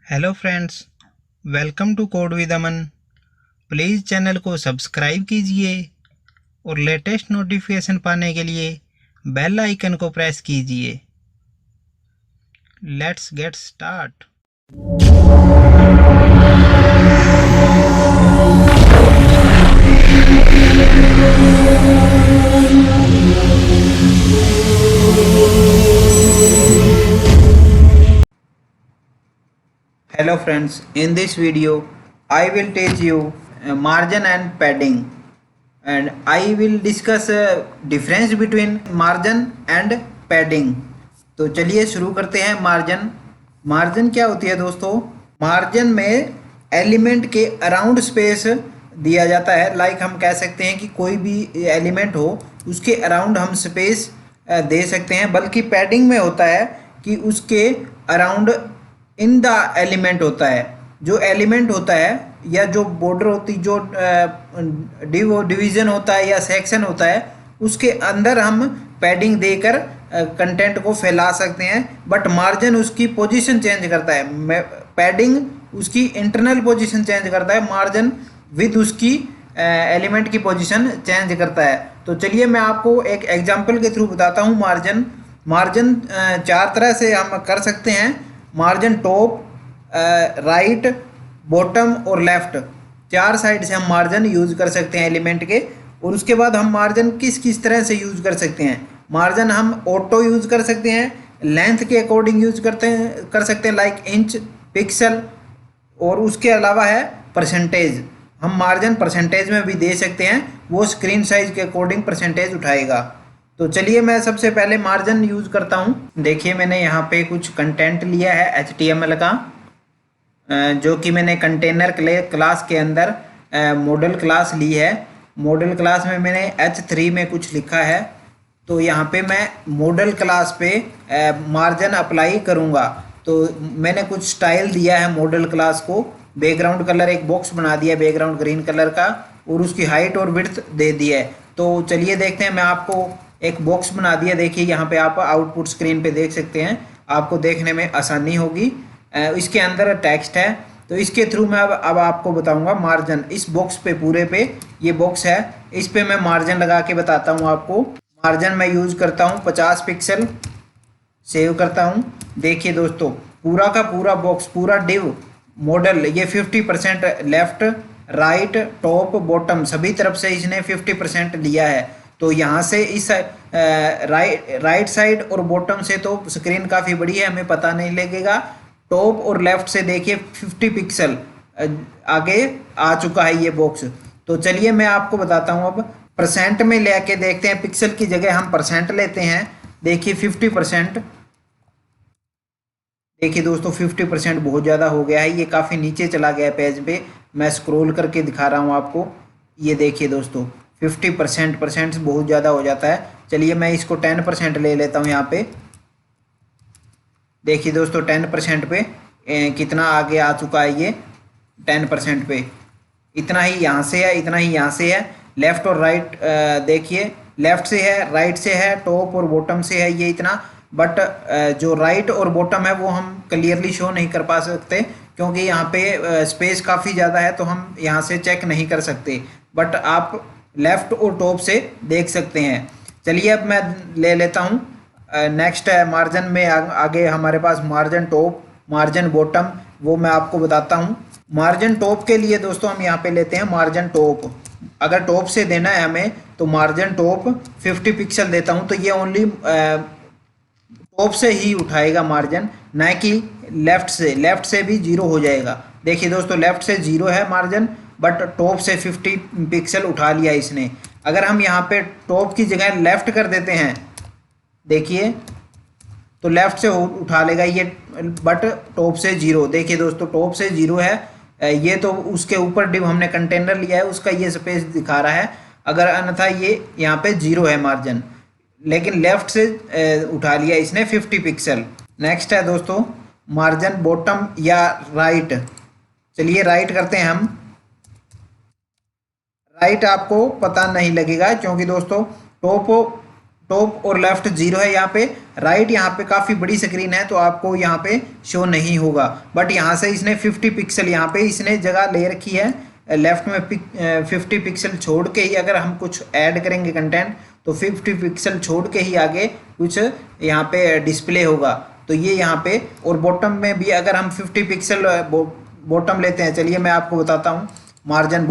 Hello friends, welcome to code with Aman. Please channel को subscribe कीजिए और लेटेस्ट नोटिफिकेशन पाने के लिए बेल आइकन को प्रेस कीजिए। Let's get start. Hello friends, in this video I will teach you margin and padding, and I will discuss difference between margin and padding। तो चलिए शुरू करते हैं। मार्जिन क्या होती है दोस्तों? मार्जिन में एलिमेंट के अराउंड स्पेस दिया जाता है। लाइक हम कह सकते हैं कि कोई भी एलिमेंट हो उसके अराउंड हम स्पेस दे सकते हैं। बल्कि पैडिंग में होता है कि उसके अराउंड इन द एलिमेंट होता है। जो एलिमेंट होता है या जो बॉर्डर होती, जो डिवीजन होता है या सेक्शन होता है, उसके अंदर हम पैडिंग देकर कंटेंट को फैला सकते हैं। बट मार्जिन उसकी पोजीशन चेंज करता है। पैडिंग उसकी इंटरनल पोजीशन चेंज करता है, मार्जिन विद उसकी एलिमेंट की पोजीशन चेंज करता है। तो चलिए मैं आपको एक एग्जांपल के थ्रू बताता हूँ। मार्जिन चार तरह से हम कर सकते हैं। मार्जिन टॉप, राइट, बॉटम और लेफ्ट, चार साइड से हम मार्जिन यूज कर सकते हैं एलिमेंट के। और उसके बाद हम मार्जिन किस किस तरह से यूज कर सकते हैं। मार्जिन हम ऑटो यूज कर सकते हैं, लेंथ के अकॉर्डिंग यूज कर सकते हैं, लाइक इंच, पिक्सल। और उसके अलावा है परसेंटेज। हम मार्जिन परसेंटेज में भी दे सकते हैं, वो स्क्रीन साइज के अकॉर्डिंग परसेंटेज उठाएगा। तो चलिए मैं सबसे पहले मार्जिन यूज करता हूँ। देखिए मैंने यहाँ पे कुछ कंटेंट लिया है HTML का, जो कि मैंने कंटेनर क्लास के अंदर मॉडल क्लास ली है। मॉडल क्लास में मैंने H3 में कुछ लिखा है। तो यहाँ पे मैं मॉडल क्लास पे मार्जिन अप्लाई करूँगा। तो मैंने कुछ स्टाइल दिया है मॉडल क्लास को। बैकग्राउंड कलर एक बॉक्स बना दिया बैकग्राउंड ग्रीन कलर का, और उसकी हाइट और विड्थ दे दी है। तो चलिए देखते हैं। मैं आपको एक बॉक्स बना दिया। देखिए यहाँ पे आप आउटपुट स्क्रीन पे देख सकते हैं, आपको देखने में आसानी होगी। इसके अंदर टेक्स्ट है, तो इसके थ्रू मैं अब आपको बताऊंगा मार्जिन। इस बॉक्स पे पूरे पे ये बॉक्स है, इस पे मैं मार्जिन लगा के बताता हूँ आपको। मार्जिन मैं यूज करता हूँ 50 पिक्सल, सेव करता हूँ। देखिए दोस्तों, पूरा का पूरा बॉक्स, पूरा डिव मॉडल, ये 50% लेफ्ट, राइट, टॉप, बॉटम सभी तरफ से इसने 50% लिया है। तो यहाँ से इस राइट साइड और बॉटम से तो स्क्रीन काफ़ी बड़ी है, हमें पता नहीं लगेगा। टॉप और लेफ्ट से देखिए 50 पिक्सल आगे आ चुका है ये बॉक्स। तो चलिए मैं आपको बताता हूँ। अब परसेंट में लेके देखते हैं। पिक्सल की जगह हम परसेंट लेते हैं। देखिए 50%। देखिए दोस्तों 50% बहुत ज़्यादा हो गया है, ये काफ़ी नीचे चला गया पेज पे। मैं स्क्रॉल करके दिखा रहा हूँ आपको। ये देखिए दोस्तों 50% बहुत ज़्यादा हो जाता है। चलिए मैं इसको 10% ले लेता हूँ यहाँ पे। देखिए दोस्तों 10% पे कितना आगे आ चुका है ये। 10% पे इतना ही यहाँ से है, इतना ही यहाँ से है। लेफ्ट और राइट देखिए, लेफ्ट से है, राइट से है, टॉप और बॉटम से है ये इतना। बट जो राइट और बॉटम है वो हम क्लियरली शो नहीं कर पा सकते, क्योंकि यहाँ पे स्पेस काफ़ी ज़्यादा है, तो हम यहाँ से चेक नहीं कर सकते। बट आप लेफ्ट और टॉप से देख सकते हैं। चलिए अब मैं ले लेता हूँ। नेक्स्ट है मार्जिन में आगे हमारे पास मार्जिन टॉप, मार्जिन बॉटम, वो मैं आपको बताता हूँ। मार्जिन टॉप के लिए दोस्तों हम यहाँ पे लेते हैं मार्जिन टॉप। अगर टॉप से देना है हमें तो मार्जिन टॉप 50 पिक्सल देता हूँ। तो ये ओनली टॉप से ही उठाएगा मार्जिन, ना कि लेफ्ट से। लेफ्ट से भी जीरो हो जाएगा। देखिए दोस्तों लेफ्ट से जीरो है मार्जिन, बट टॉप से 50 पिक्सल उठा लिया इसने। अगर हम यहाँ पे टॉप की जगह लेफ्ट कर देते हैं, देखिए तो लेफ्ट से उठा लेगा ये, बट टॉप से जीरो। देखिए दोस्तों टॉप से जीरो है ये, तो उसके ऊपर डिव हमने कंटेनर लिया है उसका ये स्पेस दिखा रहा है। अगर अन्यथा ये यहाँ पे जीरो है मार्जिन, लेकिन लेफ्ट से उठा लिया इसने 50 पिक्सल। नेक्स्ट है दोस्तों मार्जिन बॉटम या राइट। चलिए राइट करते हैं हम। राइट आपको पता नहीं लगेगा, क्योंकि दोस्तों टॉप टॉप और लेफ्ट जीरो है यहाँ पे, राइट यहाँ पे काफ़ी बड़ी स्क्रीन है तो आपको यहाँ पे शो नहीं होगा, बट यहाँ से इसने 50 पिक्सल यहाँ पे इसने जगह ले रखी है। लेफ्ट में 50 पिक्सल छोड़ के ही अगर हम कुछ ऐड करेंगे कंटेंट तो 50 पिक्सल छोड़ के ही आगे कुछ यहाँ पे डिस्प्ले होगा। तो ये यहाँ पे, और बॉटम में भी अगर हम 50 पिक्सल बॉटम लेते हैं, चलिए मैं आपको बताता हूँ। मार्जिन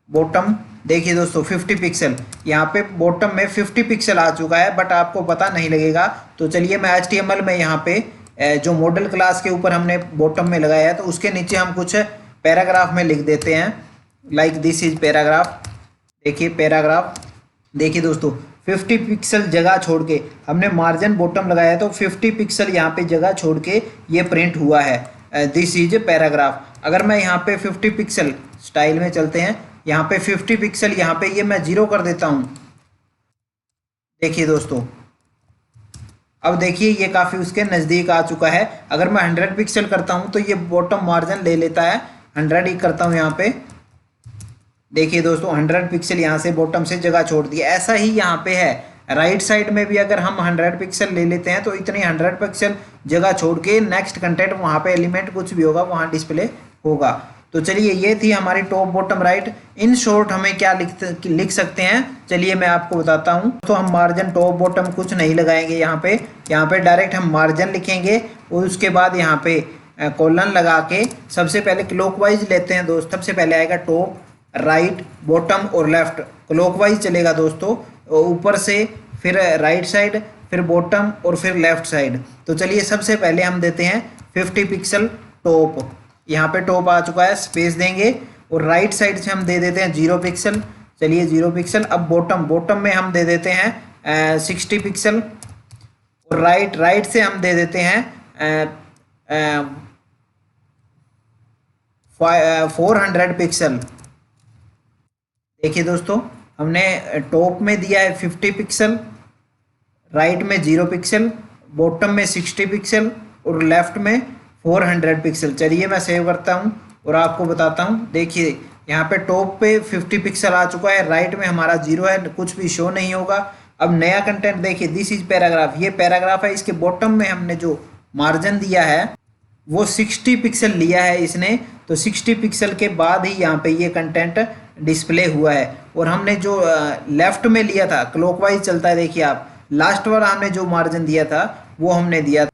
बॉटम देखिए दोस्तों 50 पिक्सल, यहाँ पे बॉटम में 50 पिक्सल आ चुका है, बट आपको पता नहीं लगेगा। तो चलिए मैं HTML में यहाँ पे जो मॉडल क्लास के ऊपर हमने बॉटम में लगाया है तो उसके नीचे हम कुछ पैराग्राफ में लिख देते हैं, लाइक दिस इज पैराग्राफ। देखिए पैराग्राफ, देखिए दोस्तों 50 पिक्सल जगह छोड़ के हमने मार्जिन बॉटम लगाया है तो 50 पिक्सल यहाँ पे जगह छोड़ के ये प्रिंट हुआ है दिस इज पैराग्राफ। अगर मैं यहाँ पे 50 पिक्सल स्टाइल में चलते हैं, यहाँ पे 50 पिक्सल यहाँ पे ये मैं 0 कर देता हूँ। देखिए दोस्तों अब देखिए ये काफ़ी उसके नज़दीक आ चुका है। अगर मैं 100 पिक्सल करता हूँ तो ये बॉटम मार्जिन ले लेता है, 100 ही करता हूँ यहाँ पे। देखिए दोस्तों 100 पिक्सल यहाँ से बॉटम से जगह छोड़ दी। ऐसा ही यहाँ पे है राइट साइड में भी, अगर हम 100 पिक्सल ले लेते हैं तो इतनी 100 पिक्सल जगह छोड़ के नेक्स्ट कंटेंट वहाँ पे एलिमेंट कुछ भी होगा वहाँ डिस्प्ले होगा। तो चलिए ये थी हमारी top bottom right. In short हमें क्या लिख सकते हैं, चलिए मैं आपको बताता हूँ। तो हम मार्जिन टॉप बॉटम कुछ नहीं लगाएंगे, यहाँ पे डायरेक्ट हम मार्जिन लिखेंगे और उसके बाद यहाँ पे कॉलन लगा के सबसे पहले क्लॉकवाइज लेते हैं दोस्त। सबसे पहले आएगा टॉप, राइट, बॉटम और लेफ्ट, क्लॉकवाइज चलेगा दोस्तों, ऊपर से फिर राइट साइड, फिर बॉटम और फिर लेफ्ट साइड। तो चलिए सबसे पहले हम देते हैं 50 पिक्सल टॉप, यहाँ पे टॉप आ चुका है, स्पेस देंगे और राइट साइड से हम दे देते हैं 0 पिक्सल। चलिए 0 पिक्सल। अब बॉटम में हम दे देते हैं 60 पिक्सल और राइट से हम दे देते हैं 400 पिक्सल। देखिए दोस्तों हमने टॉप में दिया है 50 पिक्सल, राइट में 0 पिक्सल, बॉटम में 60 पिक्सल और लेफ्ट में 400 पिक्सल। चलिए मैं सेव करता हूं और आपको बताता हूं। देखिए यहाँ पे टॉप पे 50 पिक्सल आ चुका है, राइट में हमारा 0 है, कुछ भी शो नहीं होगा। अब नया कंटेंट देखिए, दिस इज पैराग्राफ, ये पैराग्राफ है। इसके बॉटम में हमने जो मार्जिन दिया है वो 60 पिक्सल लिया है इसने, तो 60 पिक्सल के बाद ही यहाँ पे ये कंटेंट डिस्प्ले हुआ है। और हमने जो लेफ्ट में लिया था, क्लॉकवाइज चलता है, देखिए आप, लास्ट बार हमने जो मार्जिन दिया था वो हमने दिया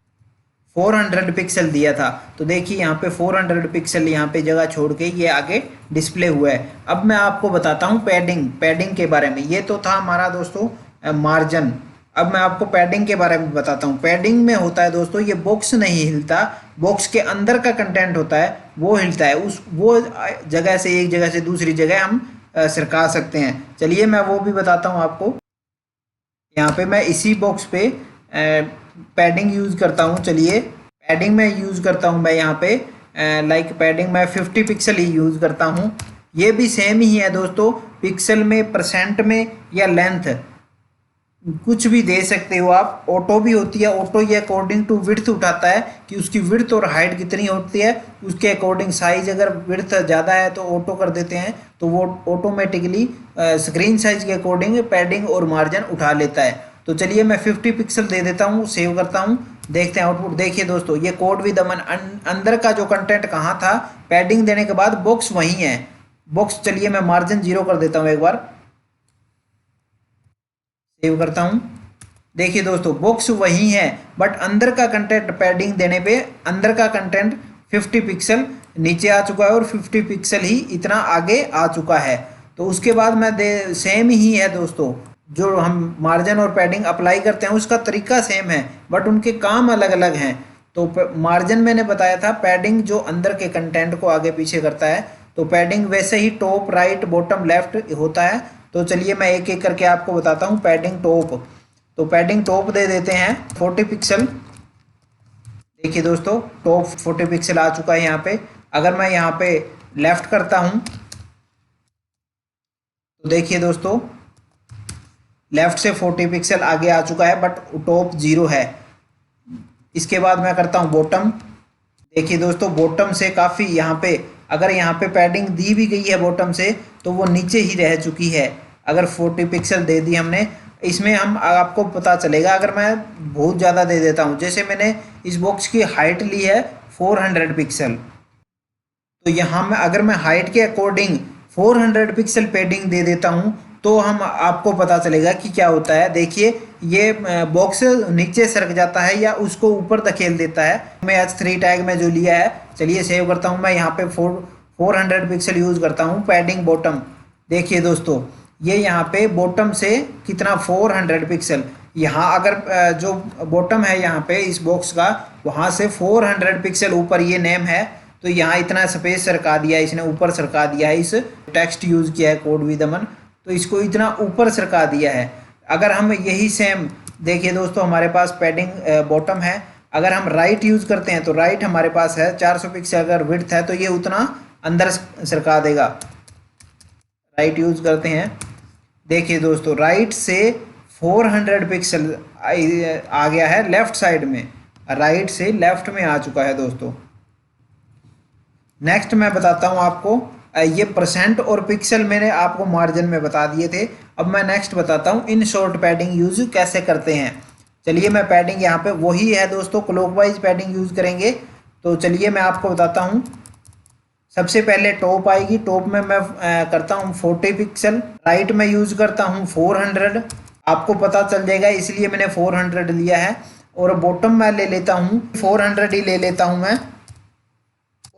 400 पिक्सल दिया था। तो देखिए यहाँ पे 400 पिक्सल यहाँ पे जगह छोड़ के ये आगे डिस्प्ले हुआ है। अब मैं आपको बताता हूँ पैडिंग के बारे में। ये तो था हमारा दोस्तों मार्जिन। अब मैं आपको पैडिंग के बारे में बताता हूँ। पैडिंग में होता है दोस्तों, ये बॉक्स नहीं हिलता, बॉक्स के अंदर का कंटेंट होता है वो हिलता है। वो जगह से एक जगह से दूसरी जगह हम सरका सकते हैं। चलिए मैं वो भी बताता हूँ आपको। यहाँ पे मैं इसी बॉक्स पे पैडिंग यूज़ करता हूँ। चलिए पैडिंग में यूज़ करता हूँ मैं यहाँ पे लाइक पैडिंग मैं 50 पिक्सल ही यूज़ करता हूँ। ये भी सेम ही है दोस्तों, पिक्सल में, परसेंट में या लेंथ कुछ भी दे सकते हो आप। ऑटो भी होती है, ऑटो ये अकॉर्डिंग टू विड्थ उठाता है कि उसकी विड्थ और हाइट कितनी होती है उसके अकॉर्डिंग साइज। अगर विड्थ ज़्यादा है तो ऑटो कर देते हैं, तो वो ऑटोमेटिकली स्क्रीन साइज के अकॉर्डिंग पैडिंग और मार्जिन उठा लेता है। तो चलिए मैं 50 पिक्सल दे देता हूँ, सेव करता हूँ, देखते हैं आउटपुट। देखिए दोस्तों ये कोड विद अमन, अंदर का जो कंटेंट कहाँ था, पैडिंग देने के बाद बॉक्स वहीं है, बॉक्स। चलिए मैं मार्जिन 0 कर देता हूँ, एक बार सेव करता हूं। देखिए दोस्तों बॉक्स वही है, बट अंदर का कंटेंट पैडिंग देने पे अंदर का कंटेंट 50 पिक्सल नीचे आ चुका है और 50 पिक्सल ही इतना आगे आ चुका है। तो उसके बाद मैं सेम ही है दोस्तों, जो हम मार्जिन और पैडिंग अप्लाई करते हैं उसका तरीका सेम है, बट उनके काम अलग अलग हैं। तो मार्जिन मैंने बताया था, पैडिंग जो अंदर के कंटेंट को आगे पीछे करता है, तो पैडिंग वैसे ही टॉप, राइट, बॉटम, लेफ्ट होता है। तो चलिए मैं एक एक करके आपको बताता हूँ। पैडिंग टॉप, तो पैडिंग टॉप दे देते हैं 40 पिक्सल। देखिए दोस्तों टॉप 40 पिक्सल आ चुका है यहाँ पे। अगर मैं यहाँ पे लेफ्ट करता हूँ तो देखिए दोस्तों लेफ्ट से 40 पिक्सल आगे आ चुका है, बट टॉप 0 है। इसके बाद मैं करता हूँ बॉटम। देखिए दोस्तों बॉटम से काफ़ी यहाँ पे, अगर यहाँ पे पैडिंग दी भी गई है बॉटम से तो वो नीचे ही रह चुकी है। अगर 40 पिक्सल दे दी हमने, इसमें हम आपको पता चलेगा। अगर मैं बहुत ज़्यादा दे देता हूँ, जैसे मैंने इस बॉक्स की हाइट ली है 400 पिक्सल, तो यहाँ में अगर मैं हाइट के अकॉर्डिंग 400 पिक्सल पैडिंग दे देता हूँ तो हम आपको पता चलेगा कि क्या होता है। देखिए ये बॉक्स नीचे सरक जाता है या उसको ऊपर धकेल देता है। मैं H3 टैग में जो लिया है, चलिए सेव करता हूँ। मैं यहाँ पे 400 पिक्सल यूज़ करता हूँ पैडिंग बॉटम। देखिए दोस्तों ये यहाँ पे बॉटम से कितना 400 पिक्सल, यहाँ अगर जो बॉटम है यहाँ पे इस बॉक्स का, वहाँ से 400 पिक्सल ऊपर ये नेम है, तो यहाँ इतना स्पेस सरका दिया है इसने, ऊपर सरका दिया है। इस टेक्स्ट यूज़ किया है कोड विद अमन, तो इसको इतना ऊपर सरका दिया है। अगर हम यही सेम देखिए दोस्तों, हमारे पास पैडिंग बॉटम है, अगर हम राइट यूज़ करते हैं तो राइट हमारे पास है 400 पिक्सल, अगर विड्थ है तो ये उतना अंदर सरका देगा। राइट यूज़ करते हैं, देखिए दोस्तों राइट से 400 पिक्सल आ गया है लेफ्ट साइड में, राइट से लेफ्ट में आ चुका है दोस्तों। नेक्स्ट मैं बताता हूँ आपको, ये परसेंट और पिक्सल मैंने आपको मार्जिन में बता दिए थे। अब मैं नेक्स्ट बताता हूँ इन शॉर्ट पैडिंग यूज़ कैसे करते हैं। चलिए मैं पैडिंग यहाँ पे वही है दोस्तों, क्लॉकवाइज पैडिंग यूज़ करेंगे। तो चलिए मैं आपको बताता हूँ। सबसे पहले टॉप आएगी, टॉप में मैं करता हूँ 40 पिक्सल, राइट में यूज़ करता हूँ 400, आपको पता चल जाएगा इसलिए मैंने 400 लिया है। और बॉटम मैं ले लेता हूँ 400 ही ले लेता हूँ मैं।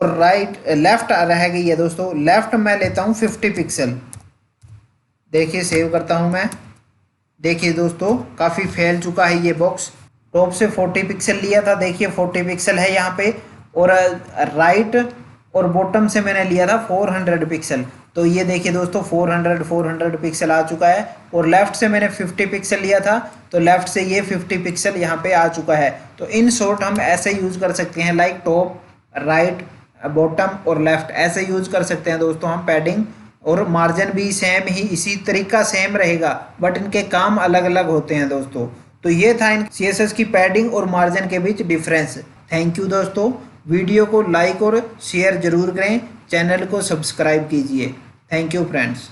और राइट लेफ्ट रह गई है दोस्तों, लेफ्ट मैं लेता हूँ 50 पिक्सल। देखिए सेव करता हूँ मैं। देखिए दोस्तों काफ़ी फैल चुका है ये बॉक्स। टॉप से 40 पिक्सल लिया था, देखिए 40 पिक्सल है यहाँ पे। और राइट और बॉटम से मैंने लिया था 400 पिक्सल, तो ये देखिए दोस्तों 400 पिक्सल आ चुका है। और लेफ़्ट से मैंने 50 पिक्सल लिया था, तो लेफ़्ट से ये 50 पिक्सल यहाँ पे आ चुका है। तो इन शॉर्ट हम ऐसे यूज़ कर सकते हैं, लाइक टॉप, राइट, बॉटम और लेफ़्ट, ऐसे यूज़ कर सकते हैं दोस्तों हम पैडिंग। और मार्जिन भी सेम ही इसी तरीका सेम रहेगा, बट इनके काम अलग अलग होते हैं दोस्तों। तो ये था इन CSS की पैडिंग और मार्जिन के बीच डिफरेंस। थैंक यू दोस्तों, वीडियो को लाइक और शेयर ज़रूर करें, चैनल को सब्सक्राइब कीजिए। Thank you friends.